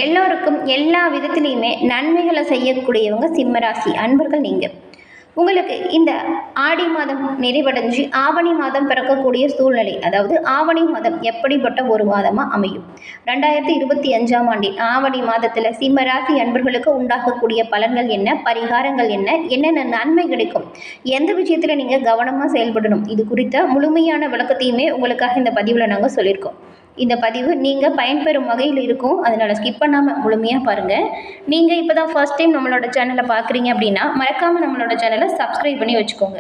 எல்லோருக்கும் எல்லா விதத்திலையுமே நன்மைகளை செய்யக்கூடியவங்க சிம்மராசி அன்பர்கள் நீங்கள். உங்களுக்கு இந்த ஆடி மாதம் நிறைவடைஞ்சு ஆவணி மாதம் பிறக்கக்கூடிய சூழ்நிலை, அதாவது ஆவணி மாதம் எப்படிப்பட்ட ஒரு மாதமாக அமையும்? 2025ஆம் ஆண்டின் ஆவணி மாதத்தில் சிம்மராசி அன்பர்களுக்கு உண்டாகக்கூடிய பலன்கள் என்ன, பரிகாரங்கள் என்ன, என்னென்ன நன்மை கிடைக்கும், எந்த விஷயத்தில் நீங்கள் கவனமாக செயல்படணும், இது குறித்த முழுமையான விளக்கத்தையுமே உங்களுக்காக இந்த பதிவில் நாங்கள் சொல்லியிருக்கோம். இந்த பதிவு நீங்கள் பயன்பெறும் வகையில் இருக்கும், அதனால் ஸ்கிப் பண்ணாமல் முழுமையாக பாருங்கள். நீங்கள் இப்போ தான் ஃபர்ஸ்ட் டைம் நம்மளோட சேனலை பார்க்குறீங்க அப்படின்னா மறக்காமல் நம்மளோட சேனலை சப்ஸ்கிரைப் பண்ணி வச்சுக்கோங்க.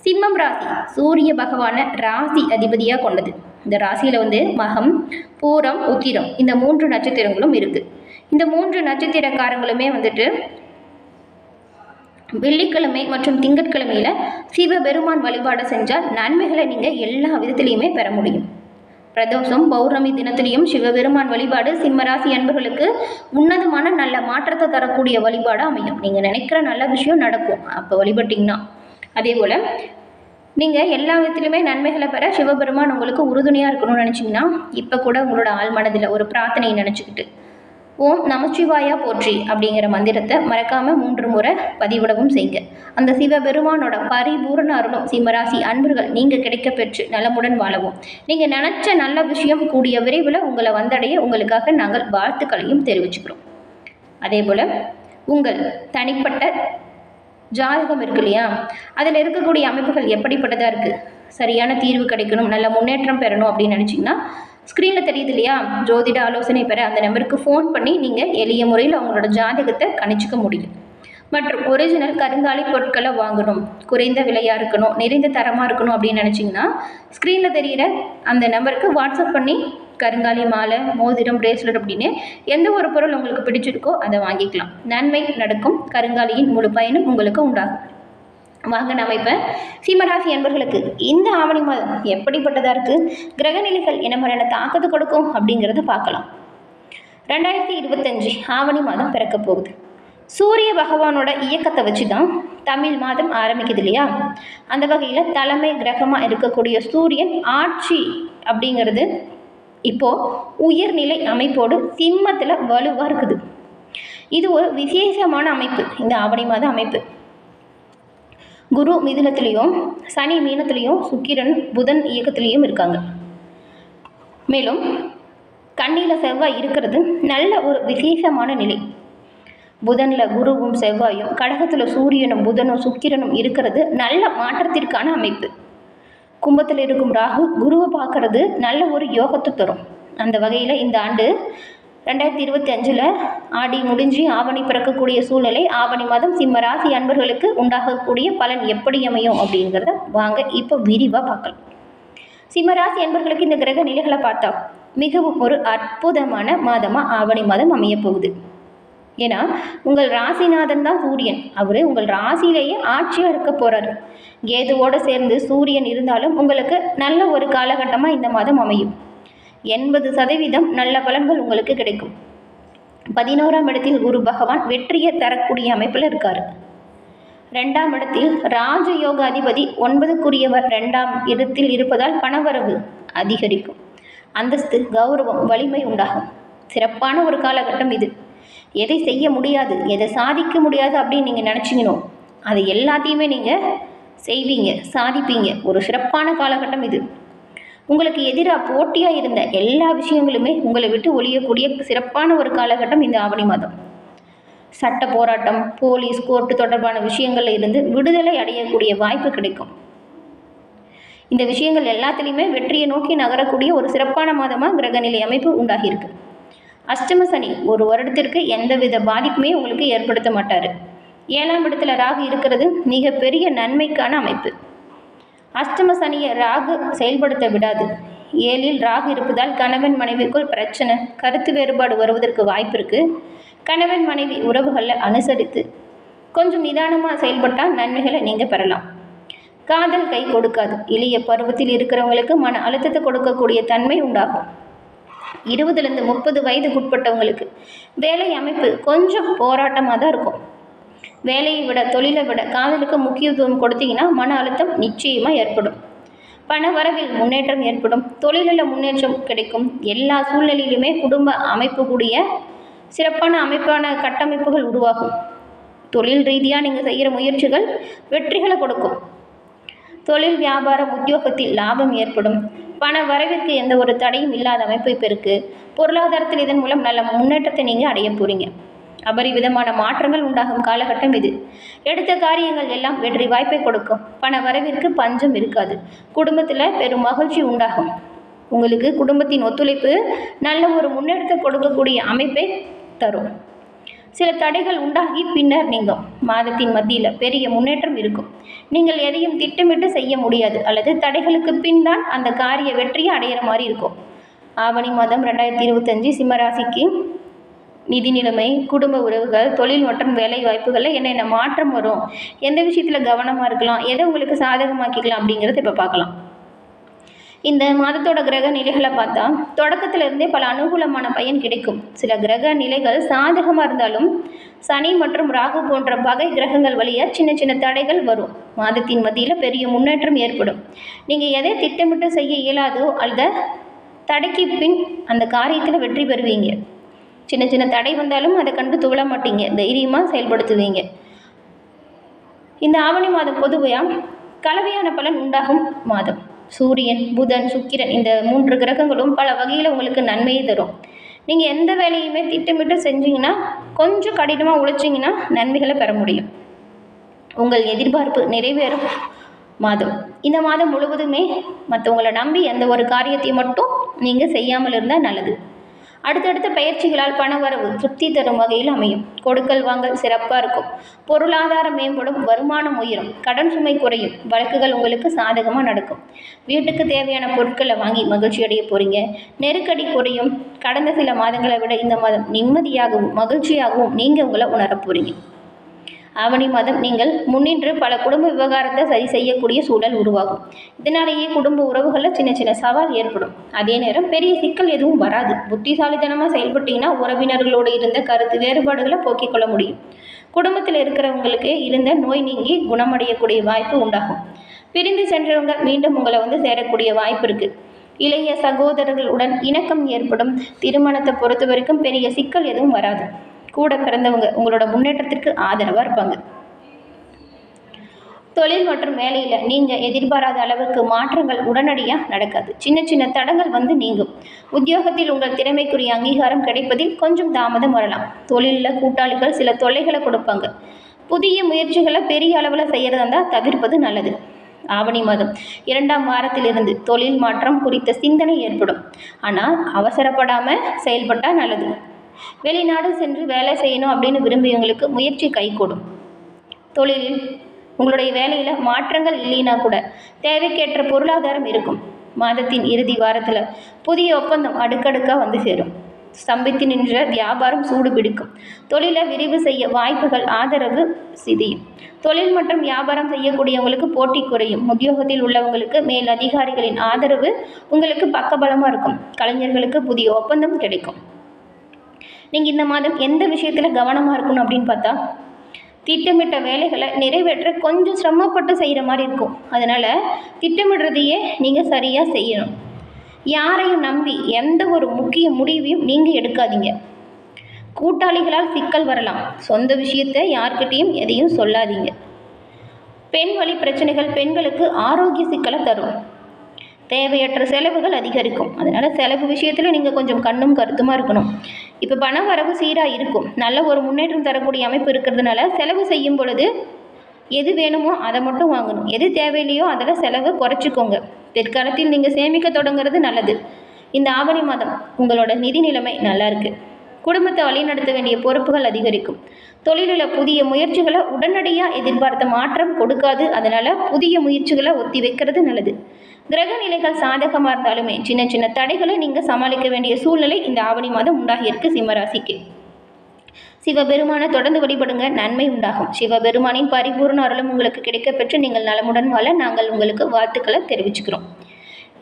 சிம்மம் ராசி சூரிய பகவானை ராசி அதிபதியாக கொண்டது. இந்த ராசியில் மகம், பூரம், உத்திரம் இந்த 3 நட்சத்திரங்களும் இருக்குது. இந்த 3 நட்சத்திரக்காரங்களுமே வெள்ளிக்கிழமை மற்றும் திங்கட்கிழமையில் சிவபெருமான் வழிபாடு செஞ்சால் நன்மைகளை நீங்கள் எல்லா விதத்திலையுமே பெற முடியும். பிரதோஷம், பௌர்ணமி தினத்திலையும் சிவபெருமான் வழிபாடு சிம்மராசி அன்பர்களுக்கு உன்னதமான நல்ல மாற்றத்தை தரக்கூடிய வழிபாடு அமையும். நீங்கள் நினைக்கிற நல்ல விஷயம் நடக்கும் அப்போ வழிபட்டிங்கன்னா. அதே போல் நீங்கள் எல்லா விதத்திலுமே நன்மைகளை பெற சிவபெருமான் உங்களுக்கு உறுதுணையாக இருக்கணும்னு நினச்சிங்கன்னா இப்போ கூட உங்களோட ஆழ்மனதில் ஒரு பிரார்த்தனையை நினச்சிக்கிட்டு ஓம் நமச்சிவாயா போற்றி அப்படிங்கிற மந்திரத்தை மறக்காமல் 3 முறை பதிவிடவும் செய்யுங்க. அந்த சிவபெருமானோட பரிபூர்ண அருளும் சிம்மராசி அன்பர்கள் நீங்கள் கிடைக்க பெற்று நலமுடன் வாழவும். நீங்கள் நினச்ச நல்ல விஷயம் கூடிய விரைவில் உங்களை வந்தடைய உங்களுக்காக நாங்கள் வாழ்த்துக்களையும் தெரிவிச்சுக்கிறோம். அதே போல் உங்கள் தனிப்பட்ட ஜாதகம் இருக்கு இல்லையா, அதில் இருக்கக்கூடிய அமைப்புகள் எப்படிப்பட்டதாக இருக்குது, சரியான தீர்வு கிடைக்கணும், நல்ல முன்னேற்றம் பெறணும் அப்படின்னு நினச்சிங்கன்னா ஸ்க்ரீனில் தெரியுது இல்லையா, ஜோதிட ஆலோசனை பெற அந்த நம்பருக்கு ஃபோன் பண்ணி நீங்கள் எளிய முறையில் அவங்களோட ஜாதகத்தை கணிச்சிக்க முடியும். மற்றும் ஒரிஜினல் கருங்காலி பொருட்களை வாங்கணும், குறைந்த விலையாக இருக்கணும், நிறைந்த தரமாக இருக்கணும் அப்படின்னு நினச்சிங்கன்னா ஸ்க்ரீனில் தெரிகிற அந்த நம்பருக்கு வாட்ஸ்அப் பண்ணி கருங்காலி மாலை, மோதிரம், பிரேஸ்லெட் அப்படின்னு எந்த ஒரு பொருள் உங்களுக்கு பிடிச்சிருக்கோ அதை வாங்கிக்கலாம். நன்மை நடக்கும். கருங்காலியின் முழு பயனும் உங்களுக்கு உண்டாகும். வாங்க நம்ம இப்போ சிம்மராசி என்பர்களுக்கு இந்த ஆவணி மாதம் எப்படிப்பட்டதாக இருக்குது, கிரகநிலைகள் என்ன மாதிரியான தாக்கத்தை கொடுக்கும் அப்படிங்கிறத பார்க்கலாம். 2025 ஆவணி மாதம் பிறக்க போகுது. சூரிய பகவானோட இயக்கத்தை வச்சு தான் தமிழ் மாதம் ஆரம்பிக்குது இல்லையா. அந்த வகையில் தலைமை கிரகமாக இருக்கக்கூடிய சூரியன் ஆட்சி அப்படிங்கிறது இப்போது உயர்நிலை அமைப்போடு சிம்மத்தில் வலுவாக இருக்குது. இது ஒரு விசேஷமான அமைப்பு. இந்த ஆவணி மாத அமைப்பு குரு மிதுனத்திலையும் சனி மீனத்திலையும் சுக்கிரன் புதன் இயக்கத்திலையும் இருக்காங்க. மேலும் கண்ணியில் செவ்வாய் இருக்கிறது நல்ல ஒரு விசேஷமான நிலை. புதனில் குருவும் செவ்வாயும், கடகத்தில் சூரியனும் புதனும் சுக்கிரனும் இருக்கிறது நல்ல மாற்றத்திற்கான அமைப்பு. கும்பத்தில் இருக்கும் ராகு குருவை பார்க்கறது நல்ல ஒரு யோகத்தை தரும். அந்த வகையில் இந்த ஆண்டு 2025 ஆடி முடிஞ்சு ஆவணி பிறக்கக்கூடிய சூழ்நிலை, ஆவணி மாதம் சிம்ம ராசி அன்பர்களுக்கு உண்டாகக்கூடிய பலன் எப்படி அமையும் அப்படிங்கிறத வாங்க இப்போ விரிவாக பார்க்கலாம். சிம்மராசி அன்பர்களுக்கு இந்த கிரக நிலைகளை பார்த்தா மிகவும் ஒரு அற்புதமான மாதமாக ஆவணி மாதம் அமைய போகுது. ஏன்னா உங்கள் ராசிநாதன் தான் சூரியன். அவர் உங்கள் ராசியிலேயே ஆட்சியாக இருக்க போகிறாரு. கேதுவோடு சேர்ந்து சூரியன் இருந்தாலும் உங்களுக்கு நல்ல ஒரு காலகட்டமாக இந்த மாதம் அமையும். 80% நல்ல பலன்கள் உங்களுக்கு கிடைக்கும். 11ஆம் இடத்தில் குரு பகவான் வெற்றியை தரக்கூடிய அமைப்பில் இருக்கார். 2ஆம் இடத்தில் ராஜயோக அதிபதி 9க்குரியவர் 2ஆம் இடத்தில் இருப்பதால் பணவரவு அதிகரிக்கும். அந்தஸ்து, கௌரவம், வலிமை உண்டாகும். சிறப்பான ஒரு காலகட்டம் இது. எதை செய்ய முடியாது, எதை சாதிக்க முடியாது அப்படின்னு நீங்கள் நினச்சிங்கனோ அதை எல்லாத்தையுமே நீங்கள் செய்வீங்க, சாதிப்பீங்க. ஒரு சிறப்பான காலகட்டம் இது. உங்களுக்கு எதிராக போட்டியாக இருந்த எல்லா விஷயங்களுமே உங்களை விட்டு ஒழியக்கூடிய சிறப்பான ஒரு காலகட்டம் இந்த ஆவணி மாதம். சட்ட போராட்டம், போலீஸ், கோர்ட்டு தொடர்பான விஷயங்களில் இருந்து விடுதலை அடையக்கூடிய வாய்ப்பு கிடைக்கும். இந்த விஷயங்கள் எல்லாத்துலேயுமே வெற்றியை நோக்கி நகரக்கூடிய ஒரு சிறப்பான மாதமாக கிரகநிலை அமைப்பு உண்டாகியிருக்கு. அஷ்டம சனி ஒரு வருடத்திற்கு எந்தவித பாதிப்புமே உங்களுக்கு ஏற்படுத்த மாட்டார். 7ஆம் இடத்துல ராகு இருக்கிறது மிகப்பெரிய நன்மைக்கான அமைப்பு. அஷ்டம சனியை ராகு செயல்படுத்த விடாது. 7இல் ராகு இருப்பதால் கணவன் மனைவிக்குள் பிரச்சனை, கருத்து வேறுபாடு வருவதற்கு வாய்ப்பு இருக்குது. கணவன் மனைவி உறவுகளில் அனுசரித்து கொஞ்சம் நிதானமாக செயல்பட்டால் நன்மைகளை நீங்கள் பெறலாம். காதல் கை கொடுக்காது. இளைய பருவத்தில் இருக்கிறவங்களுக்கு மன அழுத்தத்தை கொடுக்கக்கூடிய தன்மை உண்டாகும். 20லேருந்து 30 வயதுக்குட்பட்டவங்களுக்கு வேலை அமைப்பு கொஞ்சம் போராட்டமாக தான் இருக்கும். வேலையை விட, தொழிலை விட காதலுக்கு முக்கியத்துவம் கொடுத்தீங்கன்னா மன அழுத்தம் நிச்சயமாக ஏற்படும். பண வரவில் முன்னேற்றம் ஏற்படும். தொழிலில் முன்னேற்றம் கிடைக்கும். எல்லா சூழ்நிலையிலுமே குடும்ப அமைப்பு கூடிய சிறப்பான அமைப்பான கட்டமைப்புகள் உருவாகும். தொழில் ரீதியாக நீங்கள் செய்கிற முயற்சிகள் வெற்றிகளை கொடுக்கும். தொழில் வியாபாரம் உத்தியோகத்தில் லாபம் ஏற்படும். பண வரவிற்கு எந்த ஒரு தடையும் இல்லாத அமைப்பு இப்போ இருக்குது. பொருளாதாரத்தில் இதன் மூலம் நல்ல முன்னேற்றத்தை நீங்கள் அடைய போகிறீங்க. அபரிவிதமான மாற்றங்கள் உண்டாகும் காலகட்டம் இது. எடுத்த காரியங்கள் எல்லாம் வெற்றி வாய்ப்பை கொடுக்கும். பண வரவிற்கு பஞ்சம் இருக்காது. குடும்பத்தில் பெரும் மகிழ்ச்சி உண்டாகும். உங்களுக்கு குடும்பத்தின் ஒத்துழைப்பு நல்ல ஒரு முன்னேற்றத்தை கொடுக்கக்கூடிய அமைப்பை தரும். சில தடைகள் உண்டாகி பின்னர் நீங்கும். மாதத்தின் மத்தியில் பெரிய முன்னேற்றம் இருக்கும். நீங்கள் எதையும் திட்டமிட்டு செய்ய முடியாது, அல்லது தடைகளுக்கு பின் தான் அந்த காரிய வெற்றியை அடையிற மாதிரி இருக்கும். ஆவணி மாதம் 2025 சிம்மராசிக்கு நிதி நிலைமை, குடும்ப உறவுகள், தொழில் மற்றும் வேலை வாய்ப்புகளில் என்னென்ன மாற்றம் வரும், எந்த விஷயத்தில் கவனமாக இருக்கலாம், எதை உங்களுக்கு சாதகமாக்கிக்கலாம் அப்படிங்கிறத இப்போ பார்க்கலாம். இந்த மாதத்தோட கிரக நிலைகளை பார்த்தா தொடக்கத்தில் இருந்தே பல அனுகூலமான பயன் கிடைக்கும். சில கிரக நிலைகள் சாதகமாக இருந்தாலும் சனி மற்றும் ராகு போன்ற பகை கிரகங்கள் வழியாக சின்ன சின்ன தடைகள் வரும். மாதத்தின் மத்தியில் பெரிய முன்னேற்றம் ஏற்படும். நீங்கள் எதை திட்டமிட்டு செய்ய இயலாதோ அல்லது தடைக்கு பின் அந்த காரியத்தில் வெற்றி பெறுவீங்க. சின்ன சின்ன தடை வந்தாலும் அதை கண்டு துவள மாட்டீங்க, தைரியமாக செயல்படுத்துவீங்க. இந்த ஆவணி மாதம் பொதுவாக கலவையான பலன் உண்டாகும் மாதம். சூரியன், புதன், சுக்கிரன் இந்த 3 கிரகங்களும் பல வகையில் உங்களுக்கு நன்மையை தரும். நீங்கள் எந்த வேலையுமே திட்டமிட்டு செஞ்சீங்கன்னா, கொஞ்சம் கடினமாக உழைச்சிங்கன்னா நன்மைகளை பெற முடியும். உங்கள் எதிர்பார்ப்பு நிறைவேறும் மாதம். இந்த மாதம் முழுவதுமே மற்றவங்களை நம்பி எந்த ஒரு காரியத்தையும் மட்டும் நீங்கள் செய்யாமல் இருந்தால் நல்லது. அடுத்தடுத்த பயிற்சிகளால் பணவரவு திருப்தி தரும் வகையில் அமையும். கொடுக்கல் வாங்கல் சிறப்பாக இருக்கும். பொருளாதாரம் மேம்படும். வருமானம் உயரும். கடன் சுமை குறையும். வழக்குகள் உங்களுக்கு சாதகமாக நடக்கும். வீட்டுக்கு தேவையான பொருட்களை வாங்கி மகிழ்ச்சி அடைய போகிறீங்க. நெருக்கடி குறையும். கடந்த சில மாதங்களை விட இந்த மாதம் நிம்மதியாகவும் மகிழ்ச்சியாகவும் நீங்கள் உங்களை உணரப் போகிறீங்க. ஆவணி மாதம் நீங்கள் முன்னின்று பல குடும்ப விவகாரத்தை சரி செய்யக்கூடிய சூழல் உருவாகும். இதனாலேயே குடும்ப உறவுகளில் சின்ன சின்ன சவால் ஏற்படும். அதே நேரம் பெரிய சிக்கல் எதுவும் வராது. புத்திசாலித்தனமாக செயல்பட்டீங்கன்னா உறவினர்களோடு இருந்த கருத்து வேறுபாடுகளை போக்கிக் கொள்ள முடியும். குடும்பத்தில் இருக்கிறவங்களுக்கு இருந்த நோய் நீங்கி குணமடையக்கூடிய வாய்ப்பு உண்டாகும். பிரிந்து சென்றவங்க மீண்டும் உங்களை சேரக்கூடிய வாய்ப்பு இருக்குது. இளைய சகோதரர்களுடன் இணக்கம் ஏற்படும். திருமணத்தை பொறுத்த வரைக்கும் பெரிய சிக்கல் எதுவும் வராது. கூட பிறந்தவங்க உங்களோட முன்னேற்றத்திற்கு ஆதரவாக இருப்பாங்க. தொழில் மற்றும் வேலையில் நீங்கள் எதிர்பாராத அளவுக்கு மாற்றங்கள் உடனடியாக நடக்காது. சின்ன சின்ன தடங்கள் நீங்கும். உத்தியோகத்தில் உங்கள் திறமைக்குரிய அங்கீகாரம் கிடைப்பதில் கொஞ்சம் தாமதம் வரலாம். தொழிலில் கூட்டாளிகள் சில தொல்லைகளை கொடுப்பாங்க. புதிய முயற்சிகளை பெரிய அளவில் செய்கிறதா இருந்தால் தவிர்ப்பது நல்லது. ஆவணி மாதம் 2ஆம் வாரத்திலிருந்து தொழில் மாற்றம் குறித்த சிந்தனை ஏற்படும். ஆனால் அவசரப்படாமல் செயல்பட்டால் நல்லது. வெளிநாடு சென்று வேலை செய்யணும் அப்படின்னு விரும்பியவங்களுக்கு முயற்சி கைகூடும். தொழிலில் உங்களுடைய வேலையில் மாற்றங்கள் இல்லைன்னா கூட தேவைக்கேற்ற பொருளாதாரம் இருக்கும். மாதத்தின் இறுதி வாரத்தில் புதிய ஒப்பந்தம் அடுக்கடுக்காக சேரும். ஸ்தம்பித்து நின்ற வியாபாரம் சூடு பிடிக்கும். தொழிலை விரிவு செய்ய வாய்ப்புகள் ஆதரவு சிதையும். தொழில் மற்றும் வியாபாரம் செய்யக்கூடியவங்களுக்கு போட்டி குறையும். உத்தியோகத்தில் உள்ளவங்களுக்கு மேல் அதிகாரிகளின் ஆதரவு உங்களுக்கு பக்கபலமாக இருக்கும். கலைஞர்களுக்கு புதிய ஒப்பந்தம் கிடைக்கும். நீங்கள் இந்த மாதம் எந்த விஷயத்தில் கவனமாக இருக்கணும் அப்படின்னு பார்த்தா, திட்டமிட்ட வேலைகளை நிறைவேற்ற கொஞ்சம் சிரமப்பட்டு செய்கிற மாதிரி இருக்கும். அதனால் திட்டமிடுறதையே நீங்கள் சரியாக செய்யணும். யாரையும் நம்பி எந்த ஒரு முக்கிய முடிவையும் நீங்கள் எடுக்காதீங்க. கூட்டாளிகளால் சிக்கல் வரலாம். சொந்த விஷயத்தை யார்கிட்டையும் எதையும் சொல்லாதீங்க. பெண் வழி பிரச்சனைகள் பெண்களுக்கு ஆரோக்கிய சிக்கலை தரும். தேவையற்ற செலவுகள் அதிகரிக்கும். அதனால் செலவு விஷயத்தில் நீங்கள் கொஞ்சம் கண்ணும் கருத்துமாக இருக்கணும். இப்போ பண வரவு சீராக இருக்கும். நல்ல ஒரு முன்னேற்றம் தரக்கூடிய அமைப்பு இருக்கிறதுனால செலவு செய்யும் பொழுது எது வேணுமோ அதை மட்டும் வாங்கணும். எது தேவையில்லையோ அதில் செலவு குறைச்சிக்கோங்க. பிற்காலத்தில் நீங்கள் சேமிக்க தொடங்குறது நல்லது. இந்த ஆவணி மாதம் உங்களோட நிதி நிலைமை நல்லா இருக்குது. குடும்பத்தை வழிநடத்த வேண்டிய பொறுப்புகள் அதிகரிக்கும். தொழிலில் புதிய முயற்சிகளை உடனடியாக எதிர்பார்த்த மாற்றம் கொடுக்காது. அதனால் புதிய முயற்சிகளை ஒத்தி வைக்கிறது நல்லது. கிரக நிலைகள் சாதகமாக இருந்தாலுமே சின்ன சின்ன தடைகளை நீங்கள் சமாளிக்க வேண்டிய சூழ்நிலை இந்த ஆவணி மாதம் உண்டாகியிருக்கு சிம்மராசிக்கு. சிவபெருமானை தொடர்ந்து வழிபடுங்க, நன்மை உண்டாகும். சிவபெருமானின் பரிபூர்ண அருளும் உங்களுக்கு கிடைக்க பெற்று நீங்கள் நலமுடன் வாழ நாங்கள் உங்களுக்கு வாழ்த்துக்களை தெரிவிச்சுக்கிறோம்.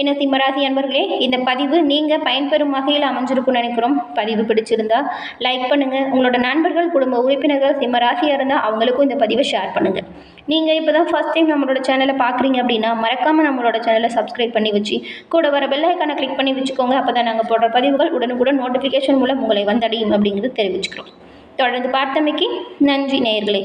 என்ன சிம்மராசி அன்பர்களே, இந்த பதிவு நீங்கள் பயன்பெறும் வகையில் அமைஞ்சிருக்கும்னு நினைக்கிறோம். பதிவு பிடிச்சிருந்தா லைக் பண்ணுங்கள். உங்களோட நண்பர்கள், குடும்ப உறுப்பினர்கள் சிம்மராசியாக இருந்தால் அவங்களுக்கும் இந்த பதிவை ஷேர் பண்ணுங்கள். நீங்கள் இப்போ தான் ஃபஸ்ட் டைம் நம்மளோட சேனலை பார்க்குறீங்க அப்படின்னா மறக்காமல் நம்மளோட சேனலை சப்ஸ்கிரைப் பண்ணி வச்சு கூட வர பெல் ஐக்கானை கிளிக் பண்ணி வச்சுக்கோங்க. அப்போ தான் நாங்கள் போடுற பதிவுகள் உடனுக்குடன் நோட்டிஃபிகேஷன் மூலம் உங்களை வந்தடையும் அப்படிங்கிறது தெரிவிச்சுக்கிறோம். தொடர்ந்து பார்த்தமைக்கு நன்றி நேயர்களே.